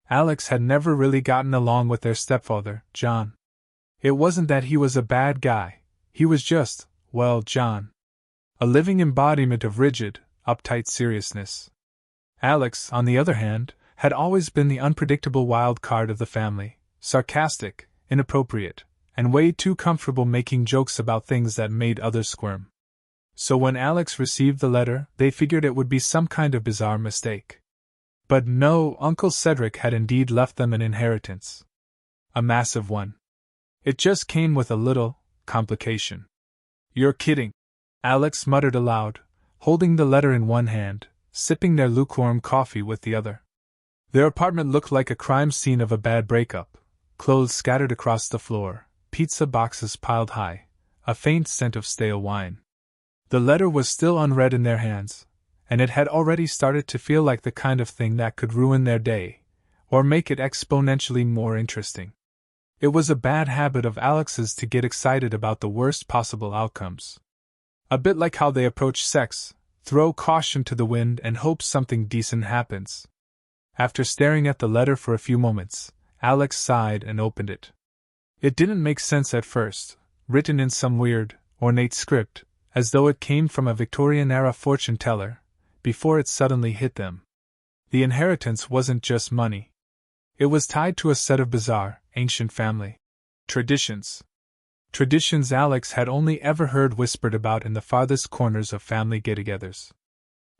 Alex had never really gotten along with their stepfather, John. It wasn't that he was a bad guy, he was just, well, John. A living embodiment of rigid, uptight seriousness. Alex, on the other hand, had always been the unpredictable wild card of the family, sarcastic, inappropriate, and way too comfortable making jokes about things that made others squirm. So when Alex received the letter, they figured it would be some kind of bizarre mistake. But no, Uncle Cedric had indeed left them an inheritance. A massive one. It just came with a little complication. You're kidding, Alex muttered aloud, holding the letter in one hand, sipping their lukewarm coffee with the other. Their apartment looked like a crime scene of a bad breakup, clothes scattered across the floor, pizza boxes piled high, a faint scent of stale wine. The letter was still unread in their hands, and it had already started to feel like the kind of thing that could ruin their day, or make it exponentially more interesting. It was a bad habit of Alex's to get excited about the worst possible outcomes. A bit like how they approach sex, throw caution to the wind and hope something decent happens. After staring at the letter for a few moments, Alex sighed and opened it. It didn't make sense at first, written in some weird, ornate script, as though it came from a Victorian-era fortune teller, before it suddenly hit them. The inheritance wasn't just money. It was tied to a set of bizarre, ancient family traditions. Traditions Alex had only ever heard whispered about in the farthest corners of family get-togethers.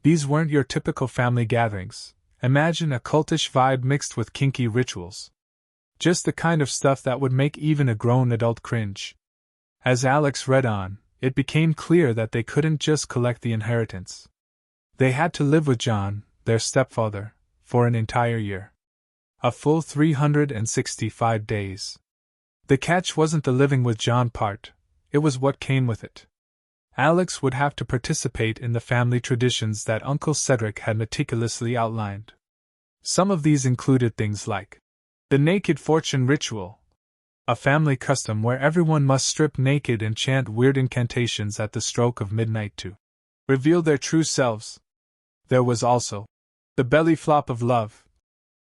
These weren't your typical family gatherings. Imagine a cultish vibe mixed with kinky rituals. Just the kind of stuff that would make even a grown adult cringe. As Alex read on, it became clear that they couldn't just collect the inheritance. They had to live with John, their stepfather, for an entire year. A full 365 days. The catch wasn't the living with John part, it was what came with it. Alex would have to participate in the family traditions that Uncle Cedric had meticulously outlined. Some of these included things like the naked fortune ritual, a family custom where everyone must strip naked and chant weird incantations at the stroke of midnight to reveal their true selves. There was also the belly flop of love,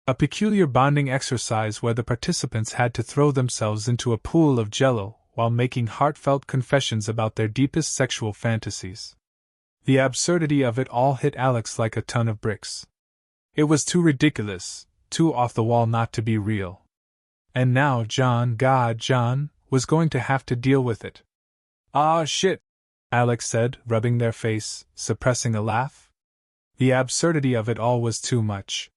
a peculiar bonding exercise where the participants had to throw themselves into a pool of jello while making heartfelt confessions about their deepest sexual fantasies. The absurdity of it all hit Alex like a ton of bricks. It was too ridiculous, too off the wall not to be real. And now John, was going to have to deal with it. Ah, shit, Alex said, rubbing their face, suppressing a laugh. The absurdity of it all was too much.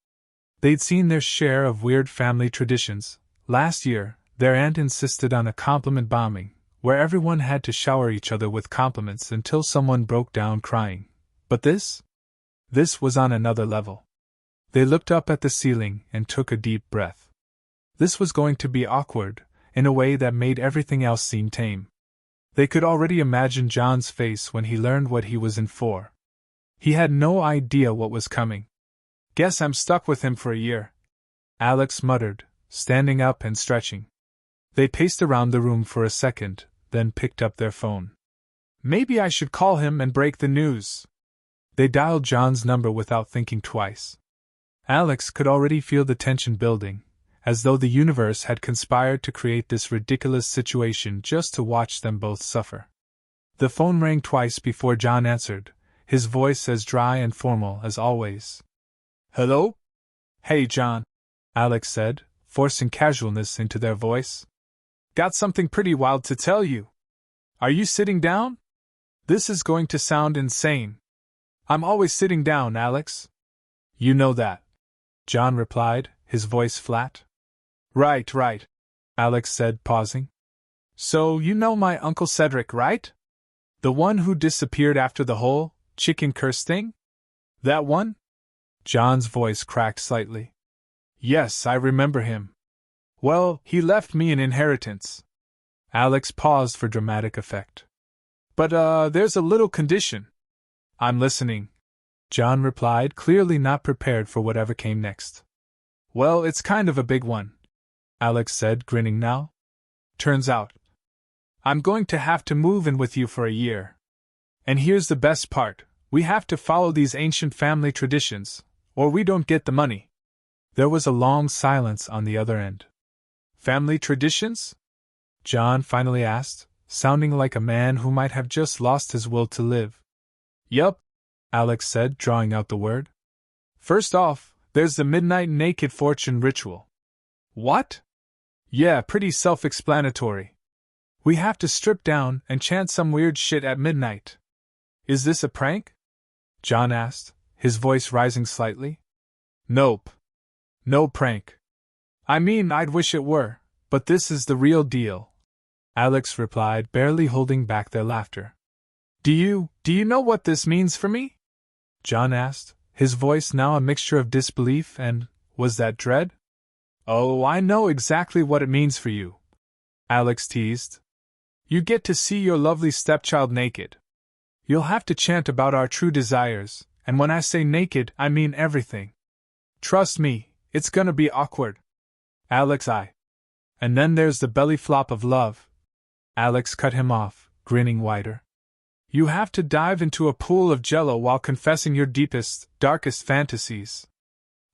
They'd seen their share of weird family traditions. Last year, their aunt insisted on a compliment bombing, where everyone had to shower each other with compliments until someone broke down crying. But this? This was on another level. They looked up at the ceiling and took a deep breath. This was going to be awkward, in a way that made everything else seem tame. They could already imagine John's face when he learned what he was in for. He had no idea what was coming. Guess I'm stuck with him for a year, Alex muttered, standing up and stretching. They paced around the room for a second, then picked up their phone. Maybe I should call him and break the news. They dialed John's number without thinking twice. Alex could already feel the tension building, as though the universe had conspired to create this ridiculous situation just to watch them both suffer. The phone rang twice before John answered, his voice as dry and formal as always. Hello? Hey, John, Alex said, forcing casualness into their voice. Got something pretty wild to tell you. Are you sitting down? This is going to sound insane. I'm always sitting down, Alex. You know that, John replied, his voice flat. Right, Alex said, pausing. So you know my Uncle Cedric, right? The one who disappeared after the whole chicken curse thing? That one? John's voice cracked slightly. Yes, I remember him. Well, he left me an inheritance. Alex paused for dramatic effect. But, there's a little condition. I'm listening, John replied, clearly not prepared for whatever came next. Well, it's kind of a big one, Alex said, grinning now. Turns out, I'm going to have to move in with you for a year. And here's the best part, we have to follow these ancient family traditions, or we don't get the money. There was a long silence on the other end. Family traditions? John finally asked, sounding like a man who might have just lost his will to live. Yup, Alex said, drawing out the word. First off, there's the midnight naked fortune ritual. What? Yeah, pretty self-explanatory. We have to strip down and chant some weird shit at midnight. Is this a prank? John asked, his voice rising slightly. Nope. No prank. I mean, I'd wish it were, but this is the real deal, Alex replied, barely holding back their laughter. Do you know what this means for me? John asked, his voice now a mixture of disbelief and, was that dread? Oh, I know exactly what it means for you, Alex teased. You get to see your lovely stepchild naked. You'll have to chant about our true desires, and when I say naked, I mean everything. Trust me, it's gonna be awkward. Alex, And then there's the belly flop of love. Alex cut him off, grinning wider. You have to dive into a pool of jello while confessing your deepest, darkest fantasies.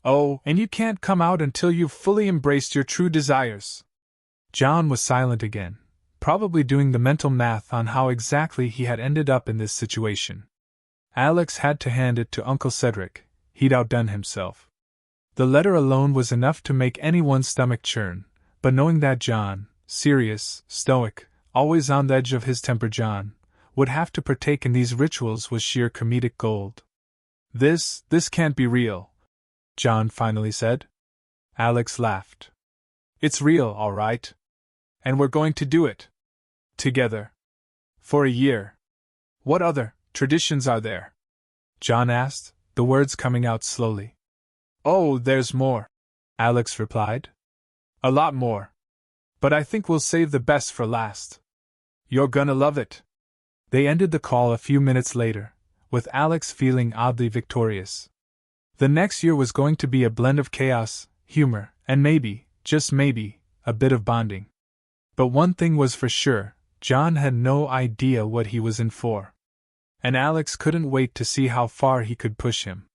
Oh, and you can't come out until you've fully embraced your true desires. John was silent again, probably doing the mental math on how exactly he had ended up in this situation. Alex had to hand it to Uncle Cedric, he'd outdone himself. The letter alone was enough to make anyone's stomach churn, but knowing that John, serious, stoic, always on the edge of his temper John, would have to partake in these rituals was sheer comedic gold. This can't be real, John finally said. Alex laughed. It's real, all right. And we're going to do it. Together. For a year. What other traditions are there? John asked, the words coming out slowly. Oh, there's more, Alex replied. A lot more. But I think we'll save the best for last. You're gonna love it. They ended the call a few minutes later, with Alex feeling oddly victorious. The next year was going to be a blend of chaos, humor, and maybe, just maybe, a bit of bonding. But one thing was for sure, John had no idea what he was in for. And Alex couldn't wait to see how far he could push him.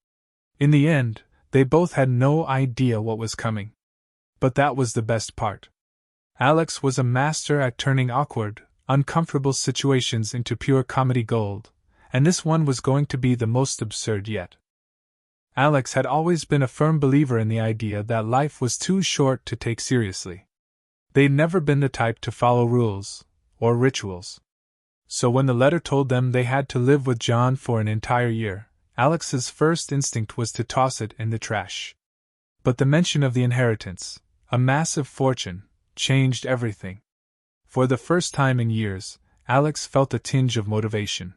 In the end, they both had no idea what was coming. But that was the best part. Alex was a master at turning awkward, uncomfortable situations into pure comedy gold, and this one was going to be the most absurd yet. Alex had always been a firm believer in the idea that life was too short to take seriously. They'd never been the type to follow rules, or rituals. So when the letter told them they had to live with John for an entire year, Alex's first instinct was to toss it in the trash. But the mention of the inheritance, a massive fortune, changed everything. For the first time in years, Alex felt a tinge of motivation.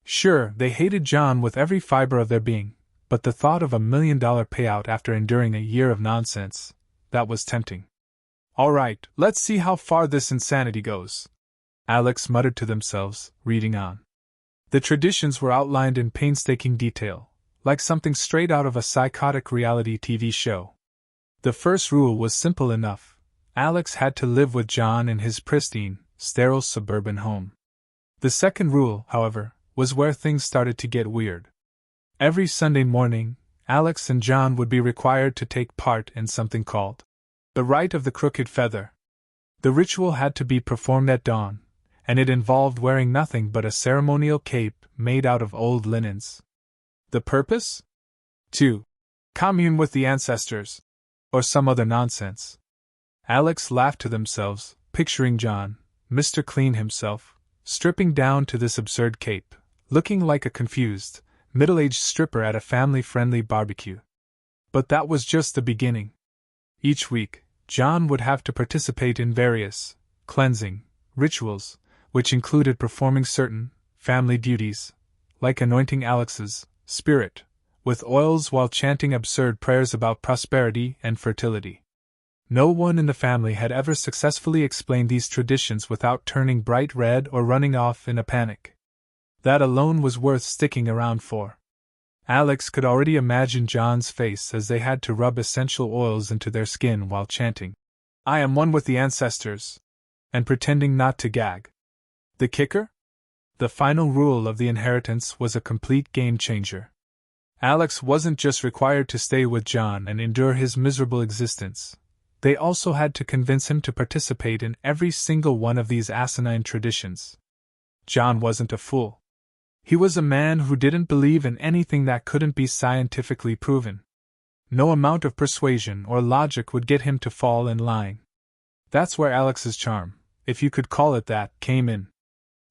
Sure, they hated John with every fiber of their being, but the thought of $1 million payout after enduring a year of nonsense, that was tempting. All right, let's see how far this insanity goes, Alex muttered to themselves, reading on. The traditions were outlined in painstaking detail, like something straight out of a psychotic reality TV show. The first rule was simple enough. Alex had to live with John in his pristine, sterile suburban home. The second rule, however, was where things started to get weird. Every Sunday morning, Alex and John would be required to take part in something called the Rite of the Crooked Feather. The ritual had to be performed at dawn, and it involved wearing nothing but a ceremonial cape made out of old linens. The purpose? To commune with the ancestors, or some other nonsense. Alex laughed to themselves, picturing John, Mr. Clean himself, stripping down to this absurd cape, looking like a confused, middle-aged stripper at a family-friendly barbecue. But that was just the beginning. Each week, John would have to participate in various cleansing rituals, which included performing certain family duties, like anointing Alex's spirit with oils while chanting absurd prayers about prosperity and fertility. No one in the family had ever successfully explained these traditions without turning bright red or running off in a panic. That alone was worth sticking around for. Alex could already imagine John's face as they had to rub essential oils into their skin while chanting, "I am one with the ancestors," and pretending not to gag. The kicker? The final rule of the inheritance was a complete game changer. Alex wasn't just required to stay with John and endure his miserable existence. They also had to convince him to participate in every single one of these asinine traditions. John wasn't a fool. He was a man who didn't believe in anything that couldn't be scientifically proven. No amount of persuasion or logic would get him to fall in line. That's where Alex's charm, if you could call it that, came in.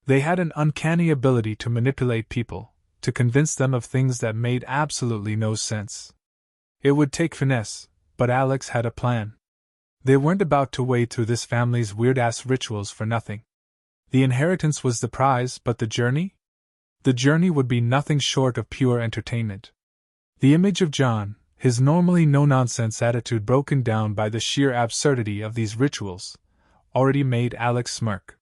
They had an uncanny ability to manipulate people, to convince them of things that made absolutely no sense. It would take finesse, but Alex had a plan. They weren't about to wade through this family's weird-ass rituals for nothing. The inheritance was the prize, but the journey? The journey would be nothing short of pure entertainment. The image of John, his normally no-nonsense attitude broken down by the sheer absurdity of these rituals, already made Alex smirk.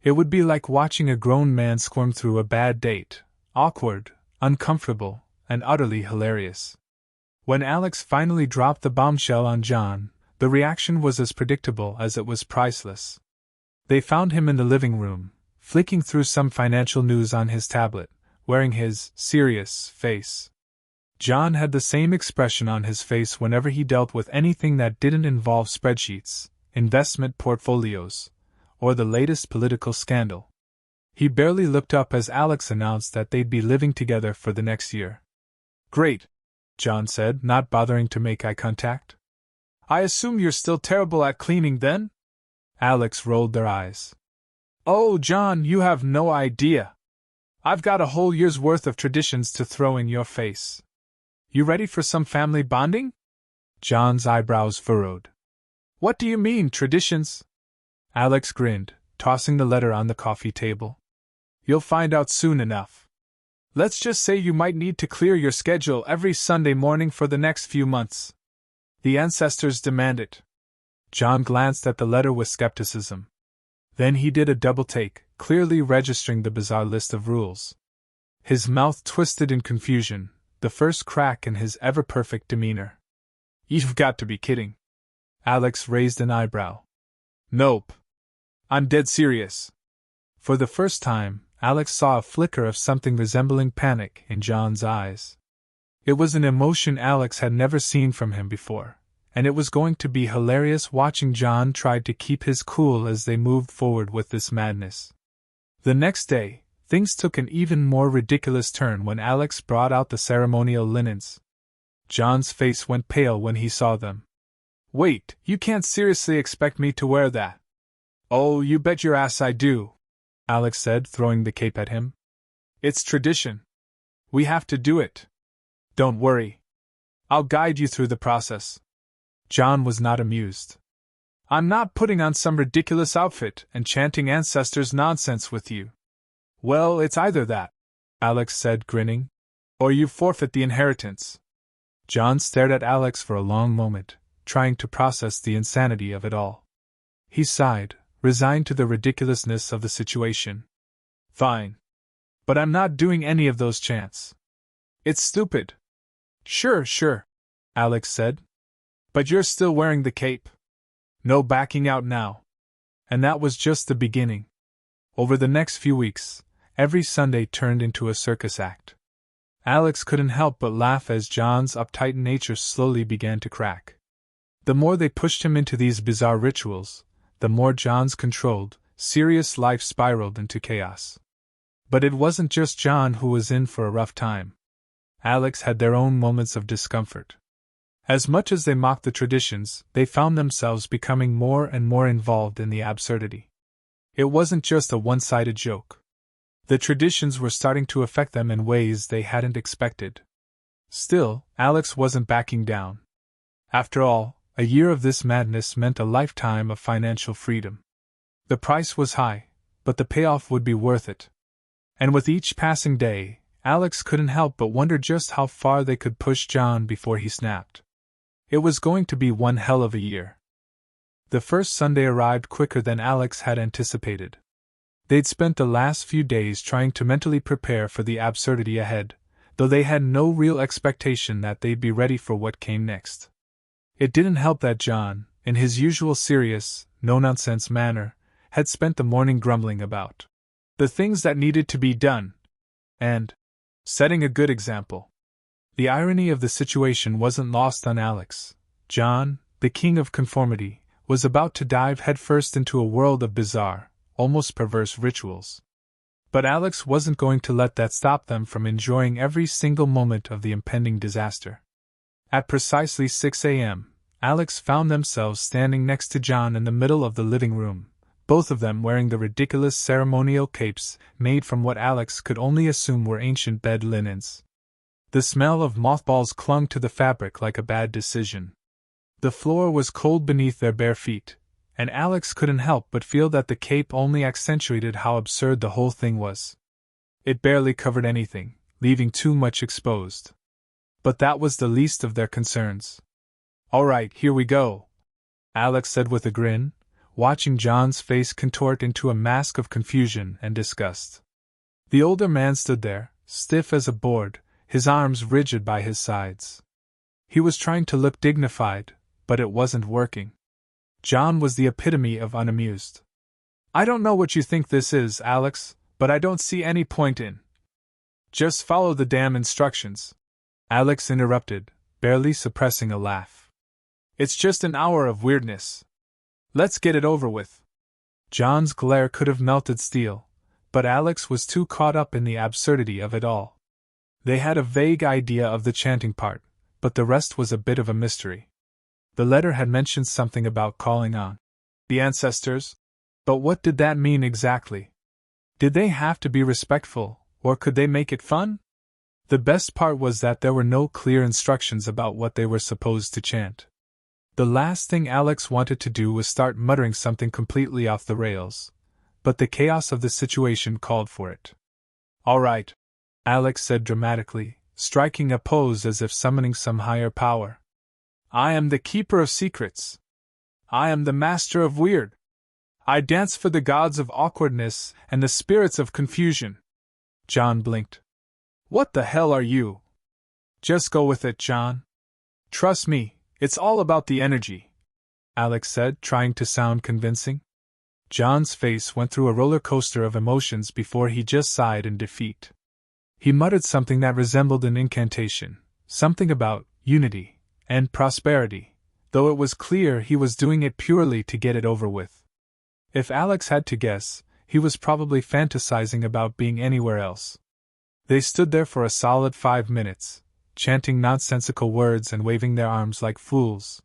It would be like watching a grown man squirm through a bad date, awkward, uncomfortable, and utterly hilarious. When Alex finally dropped the bombshell on John, the reaction was as predictable as it was priceless. They found him in the living room, flicking through some financial news on his tablet, wearing his serious face. John had the same expression on his face whenever he dealt with anything that didn't involve spreadsheets, investment portfolios, or the latest political scandal. He barely looked up as Alex announced that they'd be living together for the next year. "Great," John said, not bothering to make eye contact. "I assume you're still terrible at cleaning then?" Alex rolled their eyes. "Oh, John, you have no idea. I've got a whole year's worth of traditions to throw in your face. You ready for some family bonding?" John's eyebrows furrowed. "What do you mean, traditions?" Alex grinned, tossing the letter on the coffee table. "You'll find out soon enough. Let's just say you might need to clear your schedule every Sunday morning for the next few months. The ancestors demand it." John glanced at the letter with skepticism. Then he did a double take, clearly registering the bizarre list of rules. His mouth twisted in confusion, the first crack in his ever-perfect demeanor. "You've got to be kidding." Alex raised an eyebrow. "Nope. I'm dead serious." For the first time, Alex saw a flicker of something resembling panic in John's eyes. It was an emotion Alex had never seen from him before, and it was going to be hilarious watching John try to keep his cool as they moved forward with this madness. The next day, things took an even more ridiculous turn when Alex brought out the ceremonial linens. John's face went pale when he saw them. "Wait, you can't seriously expect me to wear that?" "Oh, you bet your ass I do," Alex said, throwing the cape at him. "It's tradition. We have to do it. Don't worry. I'll guide you through the process." John was not amused. "I'm not putting on some ridiculous outfit and chanting ancestors' nonsense with you." "Well, it's either that," Alex said, grinning, "or you forfeit the inheritance." John stared at Alex for a long moment, trying to process the insanity of it all. He sighed, resigned to the ridiculousness of the situation. "Fine. But I'm not doing any of those chants. It's stupid." Sure, Alex said. "But you're still wearing the cape. No backing out now." And that was just the beginning. Over the next few weeks, every Sunday turned into a circus act. Alex couldn't help but laugh as John's uptight nature slowly began to crack. The more they pushed him into these bizarre rituals, the more John's controlled, serious life spiraled into chaos. But it wasn't just John who was in for a rough time. Alex had their own moments of discomfort. As much as they mocked the traditions, they found themselves becoming more and more involved in the absurdity. It wasn't just a one-sided joke. The traditions were starting to affect them in ways they hadn't expected. Still, Alex wasn't backing down. After all, a year of this madness meant a lifetime of financial freedom. The price was high, but the payoff would be worth it. And with each passing day, Alex couldn't help but wonder just how far they could push John before he snapped. It was going to be one hell of a year. The first Sunday arrived quicker than Alex had anticipated. They'd spent the last few days trying to mentally prepare for the absurdity ahead, though they had no real expectation that they'd be ready for what came next. It didn't help that John, in his usual serious, no-nonsense manner, had spent the morning grumbling about the things that needed to be done, and setting a good example. The irony of the situation wasn't lost on Alex. John, the king of conformity, was about to dive headfirst into a world of bizarre, almost perverse rituals. But Alex wasn't going to let that stop them from enjoying every single moment of the impending disaster. At precisely 6 a.m., Alex found themselves standing next to John in the middle of the living room, both of them wearing the ridiculous ceremonial capes made from what Alex could only assume were ancient bed linens. The smell of mothballs clung to the fabric like a bad decision. The floor was cold beneath their bare feet, and Alex couldn't help but feel that the cape only accentuated how absurd the whole thing was. It barely covered anything, leaving too much exposed. But that was the least of their concerns. "All right, here we go," Alex said with a grin, watching John's face contort into a mask of confusion and disgust. The older man stood there, stiff as a board, his arms rigid by his sides. He was trying to look dignified, but it wasn't working. John was the epitome of unamused. "I don't know what you think this is, Alex, but I don't see any point in." "Just follow the damn instructions," Alex interrupted, barely suppressing a laugh. "It's just an hour of weirdness. Let's get it over with." John's glare could have melted steel, but Alex was too caught up in the absurdity of it all. They had a vague idea of the chanting part, but the rest was a bit of a mystery. The letter had mentioned something about calling on the ancestors, but what did that mean exactly? Did they have to be respectful, or could they make it fun? The best part was that there were no clear instructions about what they were supposed to chant. The last thing Alex wanted to do was start muttering something completely off the rails, but the chaos of the situation called for it. "All right," Alex said dramatically, striking a pose as if summoning some higher power. "I am the keeper of secrets. I am the master of weird. I dance for the gods of awkwardness and the spirits of confusion." John blinked. "What the hell are you?" "Just go with it, John. Trust me, it's all about the energy," Alex said, trying to sound convincing. John's face went through a roller coaster of emotions before he just sighed in defeat. He muttered something that resembled an incantation, something about unity and prosperity, though it was clear he was doing it purely to get it over with. If Alex had to guess, he was probably fantasizing about being anywhere else. They stood there for a solid 5 minutes, chanting nonsensical words and waving their arms like fools.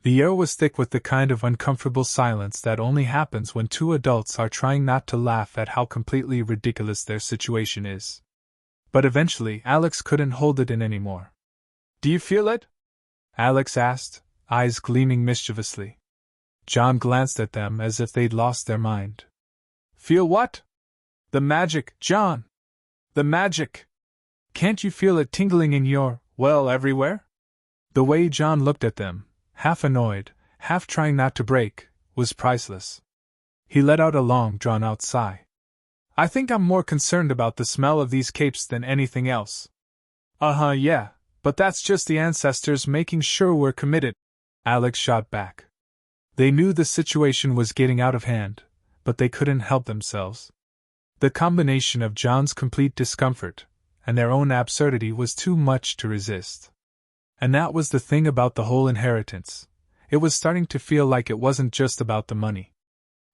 The air was thick with the kind of uncomfortable silence that only happens when two adults are trying not to laugh at how completely ridiculous their situation is. But eventually Alex couldn't hold it in anymore. "Do you feel it?" Alex asked, eyes gleaming mischievously. John glanced at them as if they'd lost their mind. "Feel what?" "The magic, John! The magic! Can't you feel it tingling in your, well, everywhere?" The way John looked at them, half annoyed, half trying not to break, was priceless. He let out a long, drawn-out sigh. "I think I'm more concerned about the smell of these capes than anything else." Yeah, but that's just the ancestors making sure we're committed," Alex shot back. They knew the situation was getting out of hand, but they couldn't help themselves. The combination of John's complete discomfort and their own absurdity was too much to resist. And that was the thing about the whole inheritance. It was starting to feel like it wasn't just about the money.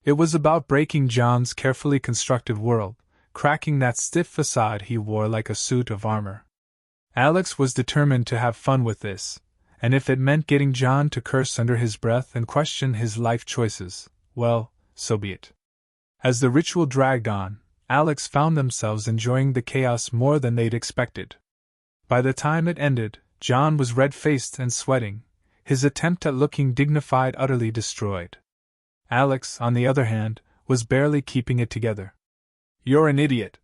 It was about breaking John's carefully constructed world, cracking that stiff facade he wore like a suit of armor. Alex was determined to have fun with this, and if it meant getting John to curse under his breath and question his life choices, well, so be it. As the ritual dragged on, Alex found themselves enjoying the chaos more than they'd expected. By the time it ended, John was red-faced and sweating, his attempt at looking dignified utterly destroyed. Alex, on the other hand, was barely keeping it together. "You're an idiot,"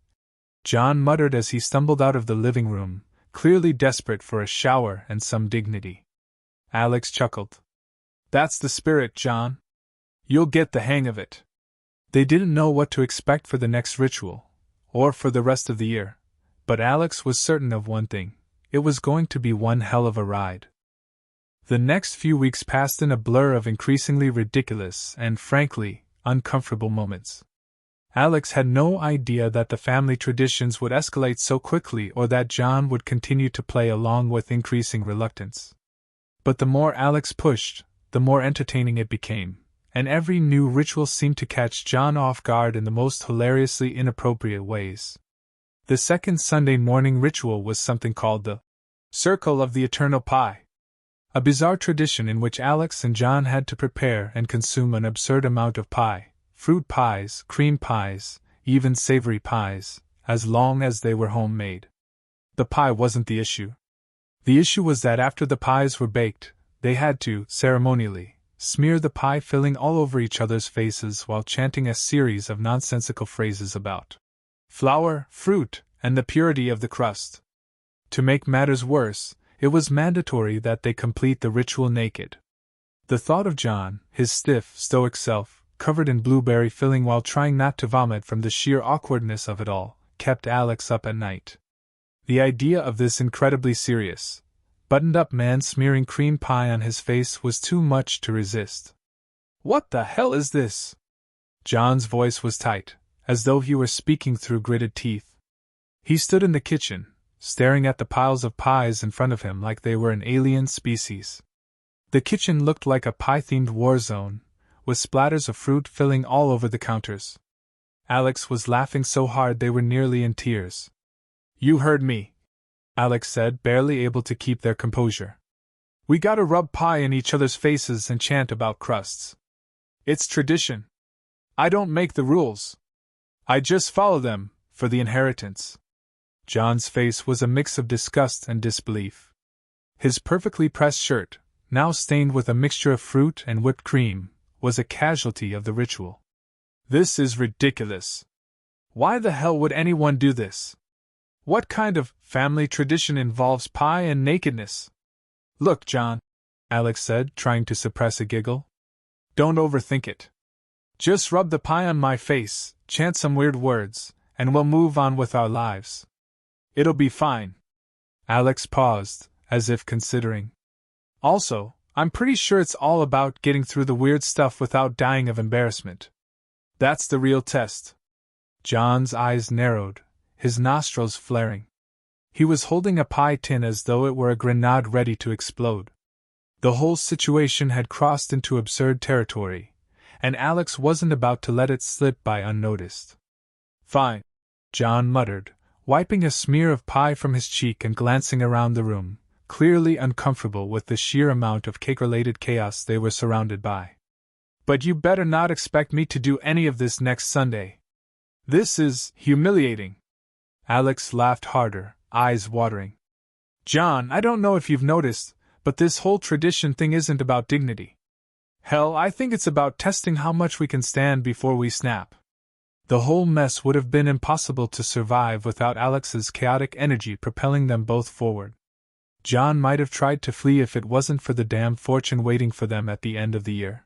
John muttered as he stumbled out of the living room, clearly desperate for a shower and some dignity. Alex chuckled. "That's the spirit, John. You'll get the hang of it." They didn't know what to expect for the next ritual, or for the rest of the year, but Alex was certain of one thing: it was going to be one hell of a ride. The next few weeks passed in a blur of increasingly ridiculous and, frankly, uncomfortable moments. Alex had no idea that the family traditions would escalate so quickly or that John would continue to play along with increasing reluctance. But the more Alex pushed, the more entertaining it became, and every new ritual seemed to catch John off guard in the most hilariously inappropriate ways. The second Sunday morning ritual was something called the Circle of the Eternal Pie, a bizarre tradition in which Alex and John had to prepare and consume an absurd amount of pie. Fruit pies, cream pies, even savory pies, as long as they were homemade. The pie wasn't the issue. The issue was that after the pies were baked, they had to, ceremonially, smear the pie filling all over each other's faces while chanting a series of nonsensical phrases about flour, fruit, and the purity of the crust. To make matters worse, it was mandatory that they complete the ritual naked. The thought of John, his stiff, stoic self, covered in blueberry filling while trying not to vomit from the sheer awkwardness of it all, kept Alex up at night. The idea of this incredibly serious, buttoned-up man smearing cream pie on his face was too much to resist. "What the hell is this?" John's voice was tight, as though he were speaking through gritted teeth. He stood in the kitchen, staring at the piles of pies in front of him like they were an alien species. The kitchen looked like a pie-themed war zone, with splatters of fruit filling all over the counters. Alex was laughing so hard they were nearly in tears. "You heard me," Alex said, barely able to keep their composure. "We gotta rub pie in each other's faces and chant about crusts. It's tradition. I don't make the rules. I just follow them, for the inheritance." John's face was a mix of disgust and disbelief. His perfectly pressed shirt, now stained with a mixture of fruit and whipped cream, was a casualty of the ritual. "This is ridiculous. Why the hell would anyone do this? What kind of family tradition involves pie and nakedness?" "Look, John," Alex said, trying to suppress a giggle. "Don't overthink it. Just rub the pie on my face, chant some weird words, and we'll move on with our lives. It'll be fine." Alex paused, as if considering. "Also, I'm pretty sure it's all about getting through the weird stuff without dying of embarrassment. That's the real test." John's eyes narrowed, his nostrils flaring. He was holding a pie tin as though it were a grenade ready to explode. The whole situation had crossed into absurd territory, and Alex wasn't about to let it slip by unnoticed. "Fine," John muttered, wiping a smear of pie from his cheek and glancing around the room, clearly uncomfortable with the sheer amount of cake-related chaos they were surrounded by. "But you better not expect me to do any of this next Sunday. This is humiliating." Alex laughed harder, eyes watering. "John, I don't know if you've noticed, but this whole tradition thing isn't about dignity. Hell, I think it's about testing how much we can stand before we snap." The whole mess would have been impossible to survive without Alex's chaotic energy propelling them both forward. John might have tried to flee if it wasn't for the damn fortune waiting for them at the end of the year.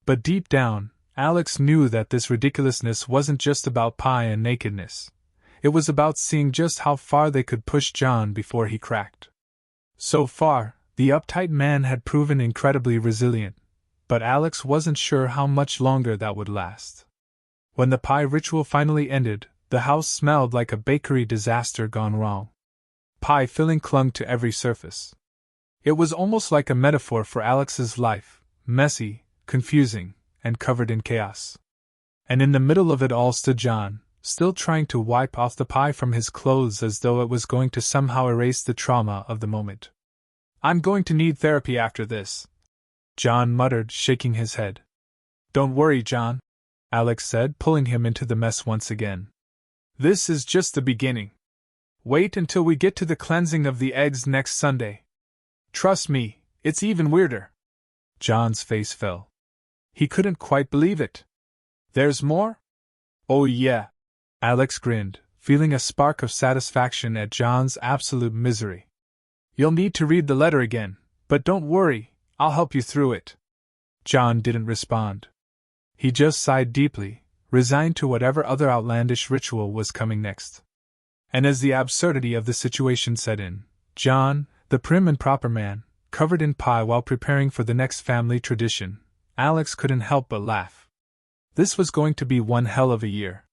But deep down, Alex knew that this ridiculousness wasn't just about pie and nakedness. It was about seeing just how far they could push John before he cracked. So far, the uptight man had proven incredibly resilient, but Alex wasn't sure how much longer that would last. When the pie ritual finally ended, the house smelled like a bakery disaster gone wrong. Pie filling clung to every surface. It was almost like a metaphor for Alex's life, messy, confusing, and covered in chaos. And in the middle of it all stood John, still trying to wipe off the pie from his clothes as though it was going to somehow erase the trauma of the moment. "I'm going to need therapy after this," John muttered, shaking his head. "Don't worry, John," Alex said, pulling him into the mess once again. "This is just the beginning. Wait until we get to the cleansing of the eggs next Sunday. Trust me, it's even weirder." John's face fell. He couldn't quite believe it. "There's more?" "Oh yeah," Alex grinned, feeling a spark of satisfaction at John's absolute misery. "You'll need to read the letter again, but don't worry, I'll help you through it." John didn't respond. He just sighed deeply, resigned to whatever other outlandish ritual was coming next. And as the absurdity of the situation set in, John, the prim and proper man, covered in pie while preparing for the next family tradition, Alex couldn't help but laugh. This was going to be one hell of a year.